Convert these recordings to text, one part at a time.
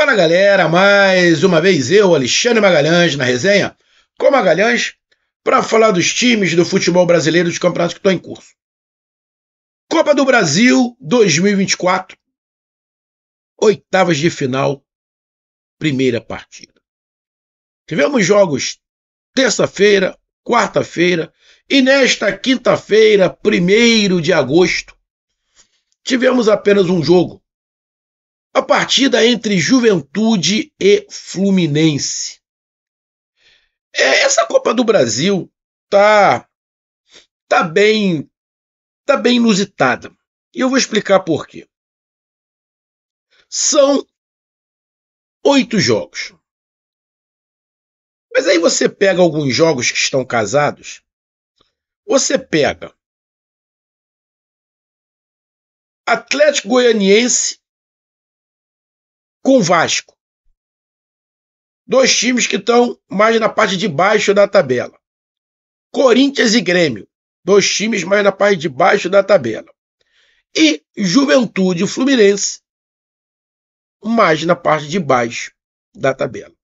Fala galera, mais uma vez eu, Alexandre Magalhães, na resenha com Magalhães, para falar dos times do futebol brasileiro dos campeonatos que estão em curso. Copa do Brasil 2024, oitavas de final, primeira partida. Tivemos jogos terça-feira, quarta-feira e nesta quinta-feira, 1º de agosto, tivemos apenas um jogo. A partida entre Juventude e Fluminense. Essa Copa do Brasil tá bem inusitada. E eu vou explicar por quê. São 8 jogos. Mas aí você pega alguns jogos que estão casados. Você pega Atlético Goianiense com Vasco. 2 times que estão mais na parte de baixo da tabela. Corinthians e Grêmio. 2 times mais na parte de baixo da tabela. E Juventude e Fluminense mais na parte de baixo da tabela.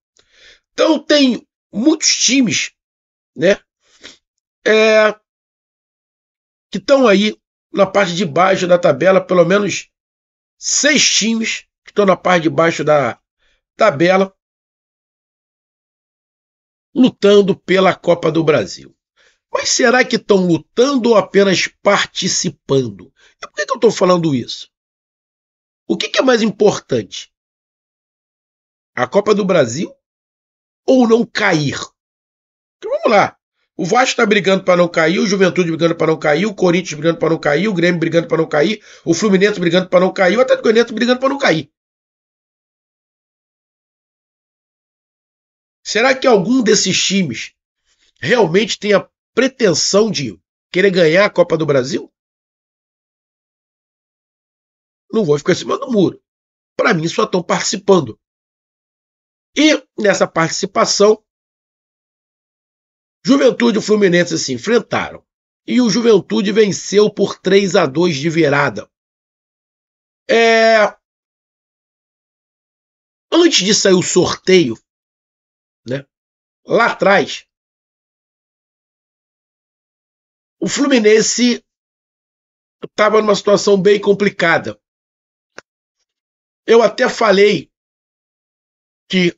Então tem muitos times, né, que estão aí na parte de baixo da tabela, pelo menos 6 times que estão na parte de baixo da tabela, lutando pela Copa do Brasil. Mas será que estão lutando ou apenas participando? E por que eu estou falando isso? O que é mais importante? A Copa do Brasil ou não cair? Então vamos lá. O Vasco está brigando para não cair, o Juventude brigando para não cair, o Corinthians brigando para não cair, o Grêmio brigando para não cair, o Fluminense brigando para não cair, o Atlético Goianiense brigando para não cair. Será que algum desses times realmente tem a pretensão de querer ganhar a Copa do Brasil? Não vou ficar em cima do muro. Para mim, só estão participando. E nessa participação, Juventude e Fluminense se enfrentaram. E o Juventude venceu por 3-2 de virada. Antes de sair o sorteio, né, lá atrás, o Fluminense estava numa situação bem complicada. Eu até falei que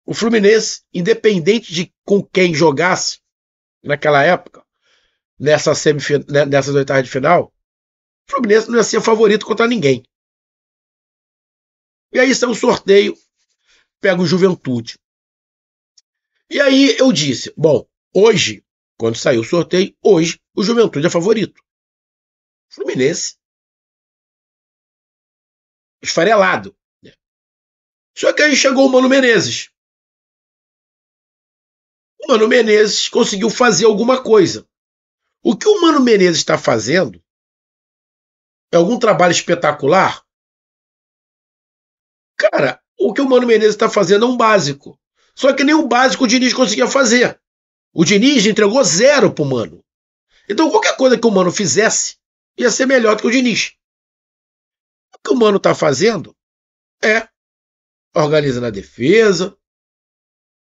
o Fluminense, independente de com quem jogasse naquela época, nessas oitavas de final, o Fluminense não ia ser favorito contra ninguém. E aí sai um sorteio, pega o Juventude. E aí eu disse, bom, hoje, quando saiu o sorteio, hoje o Juventude é favorito. Fluminense esfarelado. Só que aí chegou o Mano Menezes. O Mano Menezes conseguiu fazer alguma coisa. O que o Mano Menezes está fazendo é algum trabalho espetacular? Cara, o que o Mano Menezes está fazendo é um básico. Só que nem o básico o Diniz conseguia fazer. O Diniz entregou 0 pro Mano. Então qualquer coisa que o Mano fizesse ia ser melhor do que o Diniz. O que o Mano está fazendo é organizando a defesa,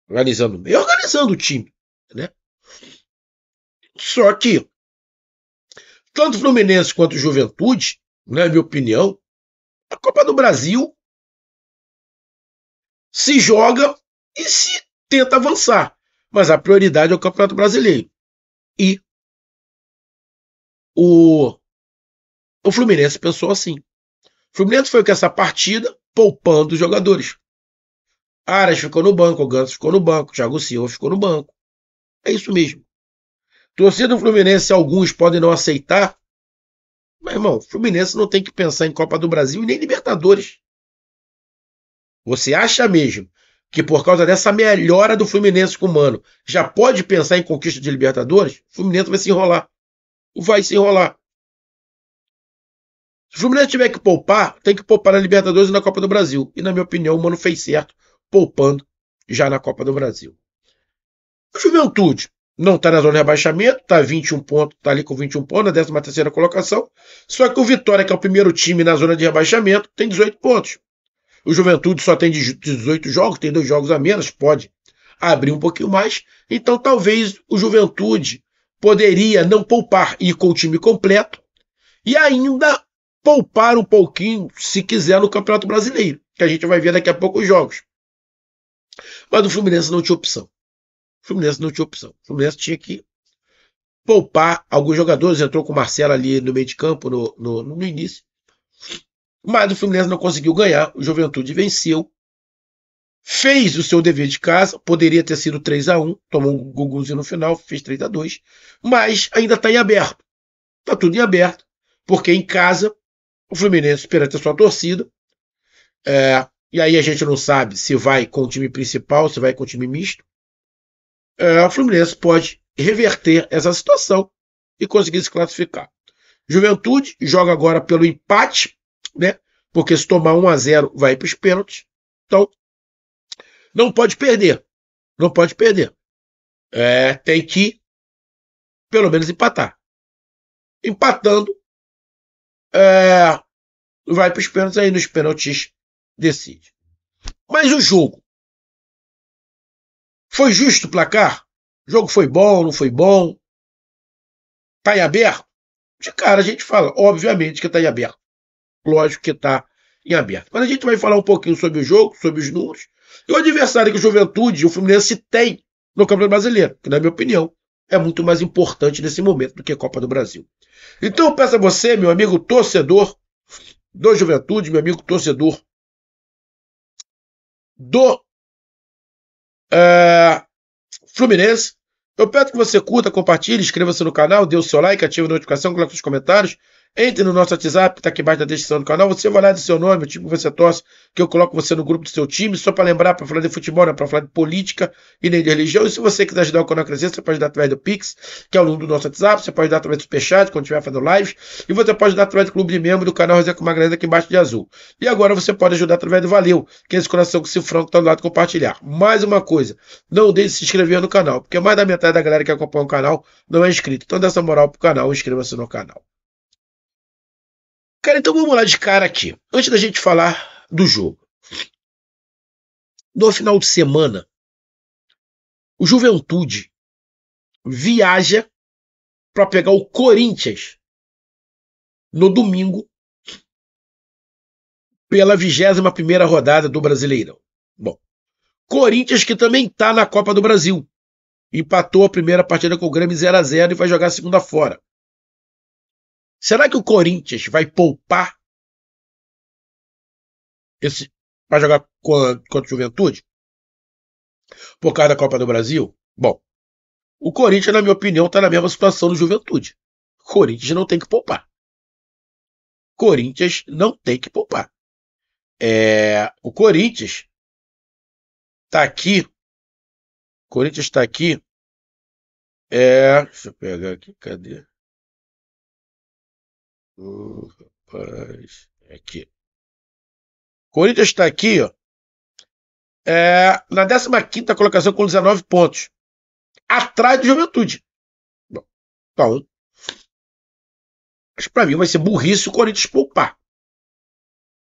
organizando o meio, organizando o time, né? Só que tanto o Fluminense quanto o Juventude, na minha opinião, a Copa do Brasil se joga e se tenta avançar. Mas a prioridade é o Campeonato Brasileiro. E o Fluminense pensou assim. O Fluminense foi com essa partida poupando os jogadores. Aras ficou no banco, o Ganso ficou no banco, o Thiago Silva ficou no banco. É isso mesmo. Torcida do Fluminense, alguns podem não aceitar. Mas, irmão, o Fluminense não tem que pensar em Copa do Brasil e nem Libertadores. Você acha mesmo que por causa dessa melhora do Fluminense com o Mano, já pode pensar em conquista de Libertadores? O Fluminense vai se enrolar. Vai se enrolar. Se o Fluminense tiver que poupar, tem que poupar na Libertadores e na Copa do Brasil. E, na minha opinião, o Mano fez certo, poupando já na Copa do Brasil. O Juventude não está na zona de rebaixamento, está 21 pontos, está ali com 21 pontos, na 13ª colocação. Só que o Vitória, que é o primeiro time na zona de rebaixamento, tem 18 pontos. O Juventude só tem 18 jogos, tem 2 jogos a menos, pode abrir um pouquinho mais. Então talvez o Juventude poderia não poupar e ir com o time completo e ainda poupar um pouquinho, se quiser, no Campeonato Brasileiro, que a gente vai ver daqui a pouco os jogos. Mas o Fluminense não tinha opção. O Fluminense não tinha opção. O Fluminense tinha que poupar alguns jogadores, entrou com o Marcelo ali no meio de campo no início. Mas o Fluminense não conseguiu ganhar, o Juventude venceu, fez o seu dever de casa, poderia ter sido 3-1, tomou um guguzinho no final, fez 3-2, mas ainda está em aberto. Está tudo em aberto, porque em casa o Fluminense, perante a sua torcida, e aí a gente não sabe se vai com o time principal, se vai com o time misto, o Fluminense pode reverter essa situação e conseguir se classificar. Juventude joga agora pelo empate, né? Porque se tomar 1-0 vai para os pênaltis. Então, não pode perder. Não pode perder. Tem que, pelo menos, empatar. Empatando, vai para os pênaltis, aí nos pênaltis decide. Mas o jogo foi justo o placar? O jogo foi bom, não foi bom? Está em aberto? De cara a gente fala, obviamente que está em aberto. Lógico que está em aberto. Mas a gente vai falar um pouquinho sobre o jogo, sobre os números, e o adversário que o Juventude e o Fluminense tem no Campeonato Brasileiro, que, na minha opinião, é muito mais importante nesse momento do que a Copa do Brasil. Então eu peço a você, meu amigo torcedor do Juventude, meu amigo torcedor do Fluminense, eu peço que você curta, compartilhe, inscreva-se no canal, dê o seu like, ative a notificação, coloque os comentários, entre no nosso WhatsApp, está aqui embaixo na descrição do canal, você vai lá de seu nome, o time que você torce, que eu coloco você no grupo do seu time, só para lembrar, para falar de futebol, não é para falar de política e nem de religião, e se você quiser ajudar o canal a crescer, você pode ajudar através do Pix, que é o número do nosso WhatsApp, você pode ajudar através do Superchat, quando estiver fazendo lives, e você pode ajudar através do clube de membro do canal Resenha com Magalhães aqui embaixo de azul. E agora você pode ajudar através do Valeu, que é esse coração com cifrão que está do lado de compartilhar. Mais uma coisa, não deixe de se inscrever no canal, porque mais da metade da galera que acompanha o canal não é inscrito. Então dá essa moral pro canal, inscreva-se no canal. Cara, então vamos lá de cara aqui. Antes da gente falar do jogo. No final de semana, o Juventude viaja para pegar o Corinthians no domingo pela 21ª rodada do Brasileirão. Bom, Corinthians que também está na Copa do Brasil. Empatou a primeira partida com o Grêmio 0-0 e vai jogar a segunda fora. Será que o Corinthians vai poupar para jogar contra o Juventude? Por causa da Copa do Brasil? Bom, o Corinthians, na minha opinião, está na mesma situação do Juventude. O Corinthians não tem que poupar. Corinthians não tem que poupar. O Corinthians está aqui. O Corinthians está aqui. Deixa eu pegar aqui, cadê? Rapaz, aqui. Corinthians está aqui, ó, na 15ª colocação com 19 pontos. Atrás do Juventude. Bom, então, acho que para mim vai ser burrice o Corinthians poupar.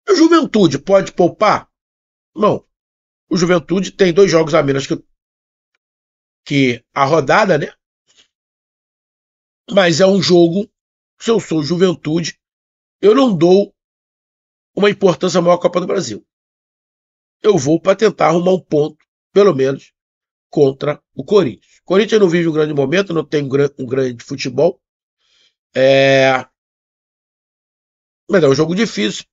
O Juventude pode poupar? Não. O Juventude tem 2 jogos a menos que a rodada, né? Mas é um jogo, se eu sou Juventude, eu não dou uma importância maior à Copa do Brasil. Eu vou para tentar arrumar um ponto, pelo menos, contra o Corinthians. O Corinthians não vive um grande momento, não tem um grande futebol. Mas é um jogo difícil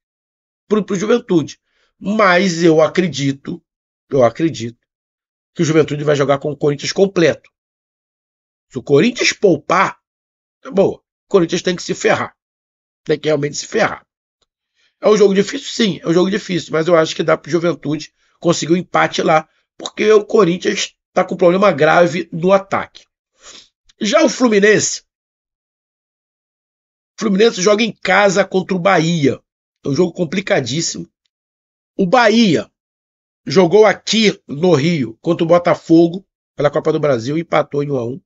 para o Juventude. Mas eu acredito que o Juventude vai jogar com o Corinthians completo. Se o Corinthians poupar, é boa. O Corinthians tem que se ferrar. Tem que realmente se ferrar. É um jogo difícil? Sim, é um jogo difícil, mas eu acho que dá para o Juventude conseguir um empate lá, porque o Corinthians está com um problema grave no ataque. Já o Fluminense joga em casa contra o Bahia. É um jogo complicadíssimo. O Bahia jogou aqui no Rio contra o Botafogo pela Copa do Brasil e empatou em 1-1.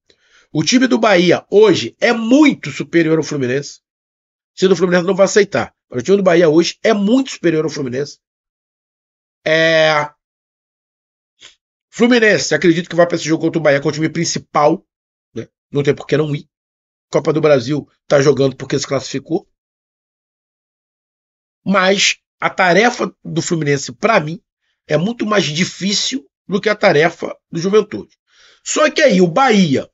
O time do Bahia hoje é muito superior ao Fluminense. O time do Fluminense não vai aceitar. Mas o time do Bahia hoje é muito superior ao Fluminense. Fluminense, acredito que vai para esse jogo contra o Bahia com o time principal, né? Não tem por que não ir. Copa do Brasil tá jogando porque se classificou. Mas a tarefa do Fluminense, para mim, é muito mais difícil do que a tarefa do Juventude. Só que aí o Bahia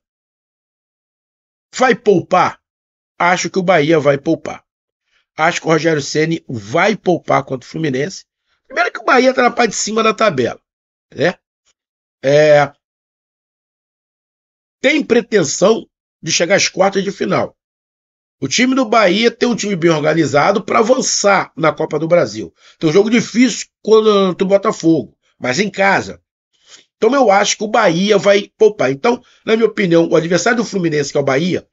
vai poupar? Acho que o Bahia vai poupar. Acho que o Rogério Ceni vai poupar contra o Fluminense. Primeiro que o Bahia está na parte de cima da tabela, né? Tem pretensão de chegar às quartas de final. O time do Bahia tem um time bem organizado para avançar na Copa do Brasil. Tem um jogo difícil contra o Botafogo, mas em casa. Então eu acho que o Bahia vai poupar. Então, na minha opinião, o adversário do Fluminense, que é o Bahia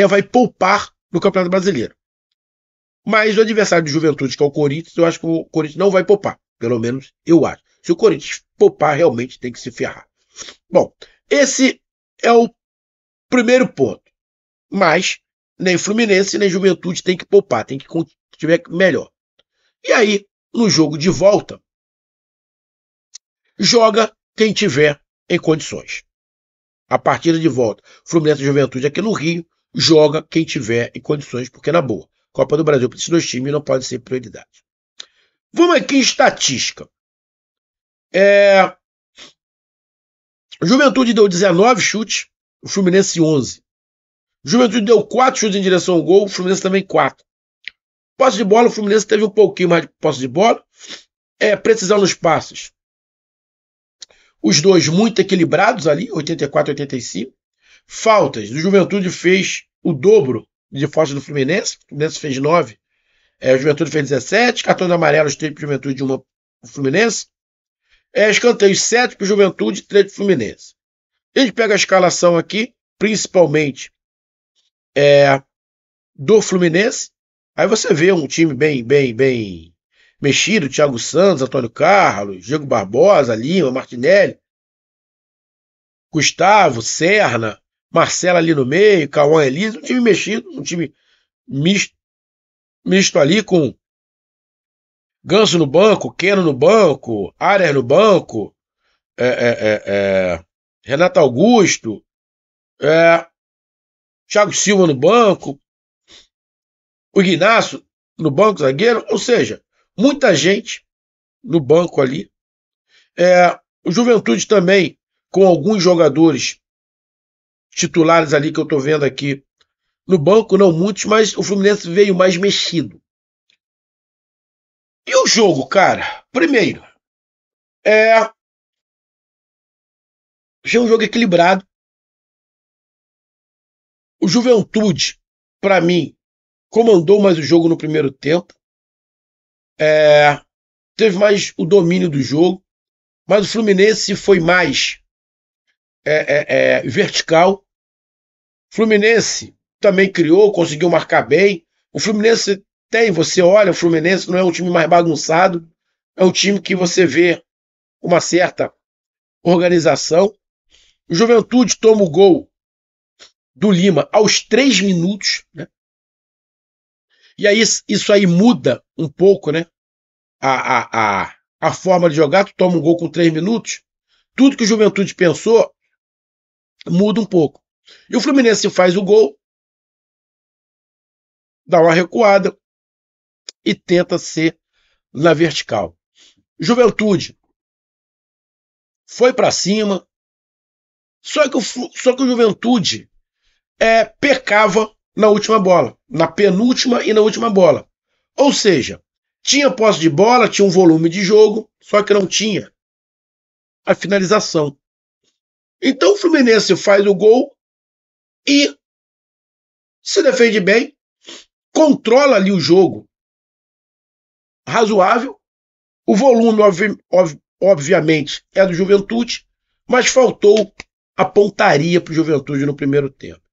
vai poupar no Campeonato Brasileiro. Mas o adversário do Juventude, que é o Corinthians, eu acho que o Corinthians não vai poupar. Pelo menos eu acho. Se o Corinthians poupar, realmente tem que se ferrar. Bom, esse é o primeiro ponto. Mas nem Fluminense nem Juventude tem que poupar, tem que tiver melhor. E aí, no jogo de volta, joga quem tiver em condições. A partida de volta, Fluminense e Juventude aqui no Rio, joga quem tiver em condições, porque na boa. Copa do Brasil para esses dois times não pode ser prioridade. Vamos aqui em estatística. Juventude deu 19 chutes, o Fluminense 11. Juventude deu 4 chutes em direção ao gol, o Fluminense também 4. Posse de bola, o Fluminense teve um pouquinho mais de posse de bola. Precisão nos passes. Os dois muito equilibrados ali, 84 e 85. Faltas, o Juventude fez o dobro de faltas do Fluminense. O Fluminense fez 9. O Juventude fez 17. Cartões amarelos, 3 para o Juventude e 1 para o Fluminense. Escanteios 7 para o Juventude e 3 para o Fluminense. A gente pega a escalação aqui, principalmente do Fluminense. Aí você vê um time bem mexido, Thiago Santos, Antônio Carlos, Diego Barbosa, Lima, Martinelli, Gustavo, Serna, Marcelo ali no meio, Cauã Elise, um time mexido, um time misto ali com Ganso no banco, Keno no banco, Arias no banco, Renato Augusto, Thiago Silva no banco, o Ignacio no banco, zagueiro, ou seja, muita gente no banco ali. O Juventude também, com alguns jogadores titulares ali que eu estou vendo aqui no banco, não muitos, mas o Fluminense veio mais mexido. E o jogo, cara? Primeiro, achei um jogo equilibrado. O Juventude, para mim, comandou mais o jogo no primeiro tempo. Teve mais o domínio do jogo, mas o Fluminense foi mais vertical. O Fluminense também criou, conseguiu marcar bem. O Fluminense você olha, o Fluminense não é um time mais bagunçado, é um time que você vê uma certa organização. O Juventude toma o gol do Lima aos 3 minutos, né? E aí isso aí muda um pouco, né? A forma de jogar. Tu toma um gol com 3 minutos, tudo que o Juventude pensou muda um pouco. E o Fluminense faz o gol, dá uma recuada e tenta ser na vertical. Juventude foi para cima, só que o Juventude pecava na última bola, na penúltima e na última bola. Ou seja, tinha posse de bola, tinha um volume de jogo, só que não tinha a finalização. Então o Fluminense faz o gol e se defende bem, controla ali o jogo razoável. O volume, obviamente, é do Juventude, mas faltou a pontaria para o Juventude no primeiro tempo.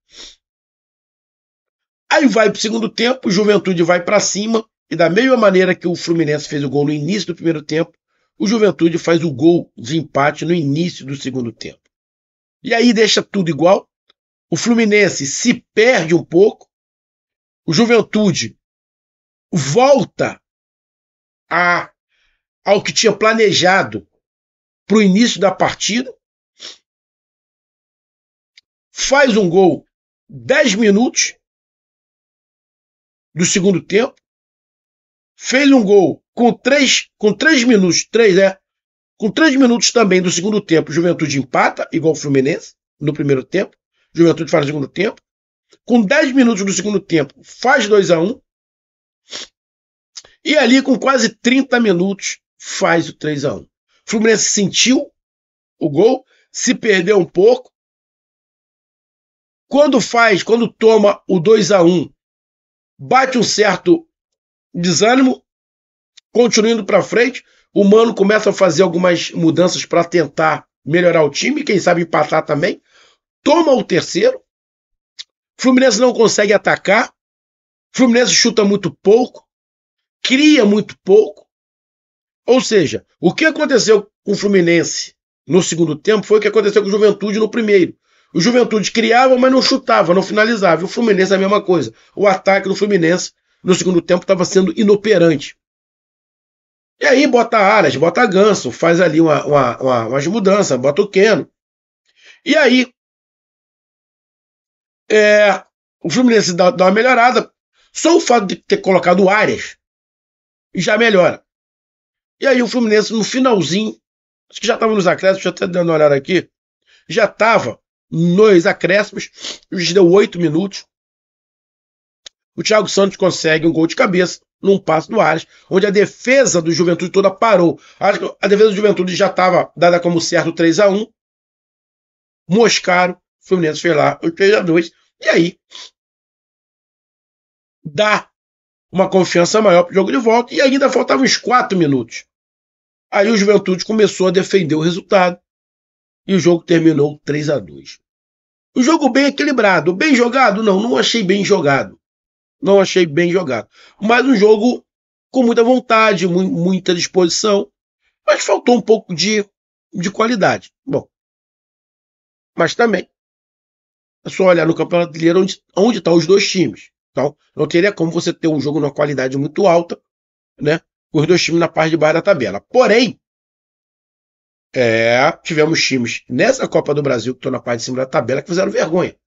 Aí vai para o segundo tempo, o Juventude vai para cima, e da mesma maneira que o Fluminense fez o gol no início do primeiro tempo, o Juventude faz o gol de empate no início do segundo tempo. E aí deixa tudo igual. O Fluminense se perde um pouco, o Juventude volta a ao que tinha planejado para o início da partida. Faz um gol 10 minutos do segundo tempo. Fez um gol com 3 minutos, com 3 minutos também do segundo tempo. Juventude empata, igual o Fluminense, no primeiro tempo. Juventude faz no segundo tempo. Com 10 minutos do segundo tempo, faz 2-1. E ali, com quase 30 minutos, faz o 3-1. O Fluminense sentiu o gol, se perdeu um pouco. Quando toma o 2-1, bate um certo desânimo, continua indo para frente. O Mano começa a fazer algumas mudanças para tentar melhorar o time, quem sabe empatar também. Toma o terceiro. Fluminense não consegue atacar. Fluminense chuta muito pouco. Cria muito pouco. Ou seja, o que aconteceu com o Fluminense no segundo tempo foi o que aconteceu com o Juventude no primeiro. O Juventude criava, mas não chutava, não finalizava. E o Fluminense é a mesma coisa. O ataque do Fluminense no segundo tempo estava sendo inoperante. E aí bota Aras, bota Ganso, faz ali umas mudanças, bota o Keno. E aí o Fluminense dá uma melhorada. Só o fato de ter colocado o Arias já melhora. E aí o Fluminense no finalzinho, acho que já estava nos acréscimos, deixa eu até dar uma olhada aqui, já estava nos acréscimos, já deu 8 minutos. O Thiago Santos consegue um gol de cabeça num passe do Arias, onde a defesa do Juventude toda parou. A defesa do Juventude já estava dada como certo 3-1. Moscaram, o Fluminense fez lá o 3-2. E aí dá uma confiança maior para o jogo de volta. E ainda faltavam uns 4 minutos. Aí o Juventude começou a defender o resultado. E o jogo terminou 3-2. O jogo bem equilibrado. Bem jogado? Não achei bem jogado. Não achei bem jogado. Mas um jogo com muita vontade, muita disposição. Mas faltou um pouco de qualidade. Bom. Mas também é só olhar no Campeonato Brasileiro onde estão os dois times. Então, não teria como você ter um jogo numa qualidade muito alta, né? Com os dois times na parte de baixo da tabela. Porém, tivemos times nessa Copa do Brasil que estão na parte de cima da tabela que fizeram vergonha.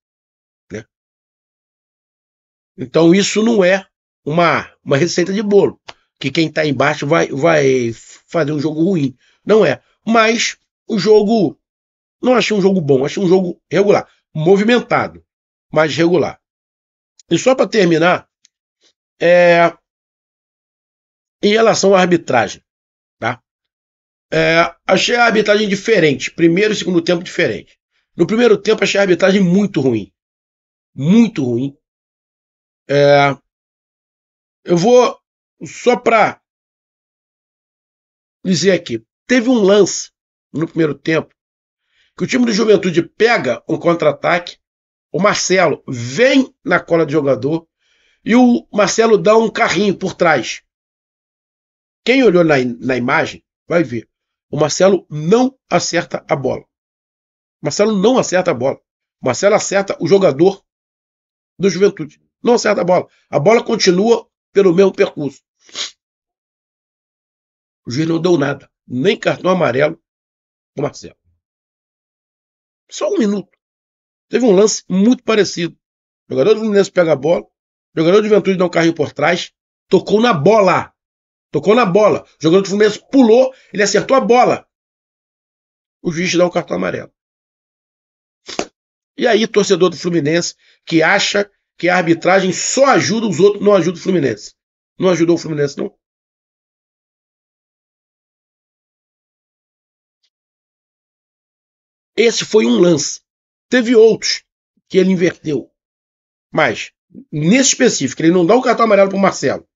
Né? Então isso não é uma receita de bolo, que quem está embaixo vai fazer um jogo ruim. Não é. Mas o jogo, não achei um jogo bom, achei um jogo regular. Movimentado, mas regular. E só para terminar, em relação à arbitragem, tá? Achei a arbitragem diferente. Primeiro e segundo tempo diferente. No primeiro tempo achei a arbitragem muito ruim. Muito ruim. Eu vou só para dizer aqui. Teve um lance no primeiro tempo que o time do Juventude pega um contra-ataque, o Marcelo vem na cola do jogador e o Marcelo dá um carrinho por trás. Quem olhou na imagem vai ver. O Marcelo não acerta a bola. O Marcelo não acerta a bola. O Marcelo acerta o jogador do Juventude. Não acerta a bola. A bola continua pelo mesmo percurso. O juiz não deu nada. Nem cartão amarelo para o Marcelo. Só um minuto. Teve um lance muito parecido. O jogador do Fluminense pega a bola. O jogador do Juventude dá um carrinho por trás. Tocou na bola. Tocou na bola. O jogador do Fluminense pulou. Ele acertou a bola. O juiz dá um cartão amarelo. E aí, torcedor do Fluminense que acha que a arbitragem só ajuda os outros, não ajuda o Fluminense. Não ajudou o Fluminense, não? Esse foi um lance. Teve outros que ele inverteu. Mas, nesse específico, ele não dá o cartão amarelo para o Marcelo.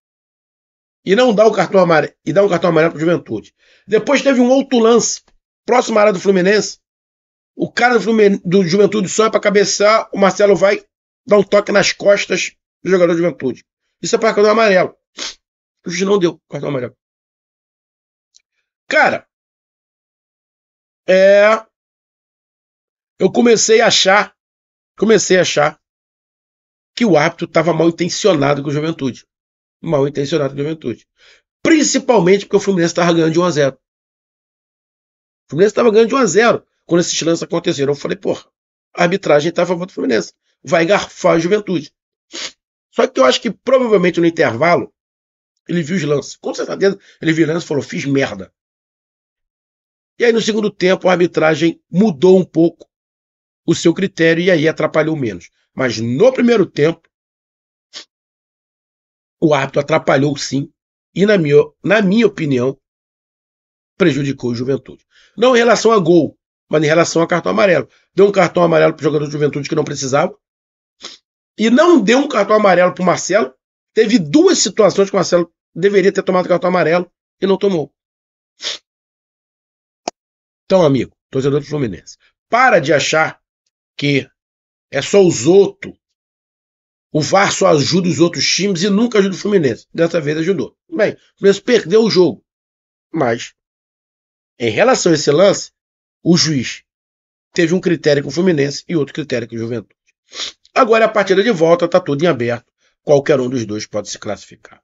E não dá o cartão amarelo. E dá um cartão amarelo para o Juventude. Depois teve um outro lance. Próximo à área do Fluminense. O cara do Juventude sonha para cabecear. O Marcelo vai dar um toque nas costas do jogador do Juventude. Isso é para cartão amarelo. O juiz não deu cartão amarelo. Cara, eu comecei a achar que o árbitro estava mal intencionado com o Juventude. Mal intencionado com o Juventude. Principalmente porque o Fluminense estava ganhando de 1-0. O Fluminense estava ganhando de 1-0 quando esses lances aconteceram. Eu falei, porra, a arbitragem está a favor do Fluminense. Vai garfar a Juventude. Só que eu acho que provavelmente no intervalo ele viu os lances. Com certeza ele viu os lances e falou, fiz merda. E aí no segundo tempo a arbitragem mudou um pouco o seu critério e aí atrapalhou menos. Mas no primeiro tempo o árbitro atrapalhou sim e na minha opinião prejudicou o Juventude. Não em relação a gol, mas em relação a cartão amarelo. Deu um cartão amarelo para o jogador de Juventude que não precisava e não deu um cartão amarelo para o Marcelo. Teve duas situações que o Marcelo deveria ter tomado cartão amarelo e não tomou. Então, amigo, torcedor do Fluminense, para de achar que é só os outros. O VAR só ajuda os outros times e nunca ajuda o Fluminense. Dessa vez ajudou. Bem, o Fluminense perdeu o jogo. Mas, em relação a esse lance, o juiz teve um critério com o Fluminense e outro critério com o Juventude. Agora a partida de volta está tudo em aberto. Qualquer um dos dois pode se classificar.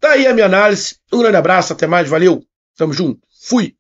Tá aí a minha análise. Um grande abraço, até mais, valeu. Tamo junto. Fui.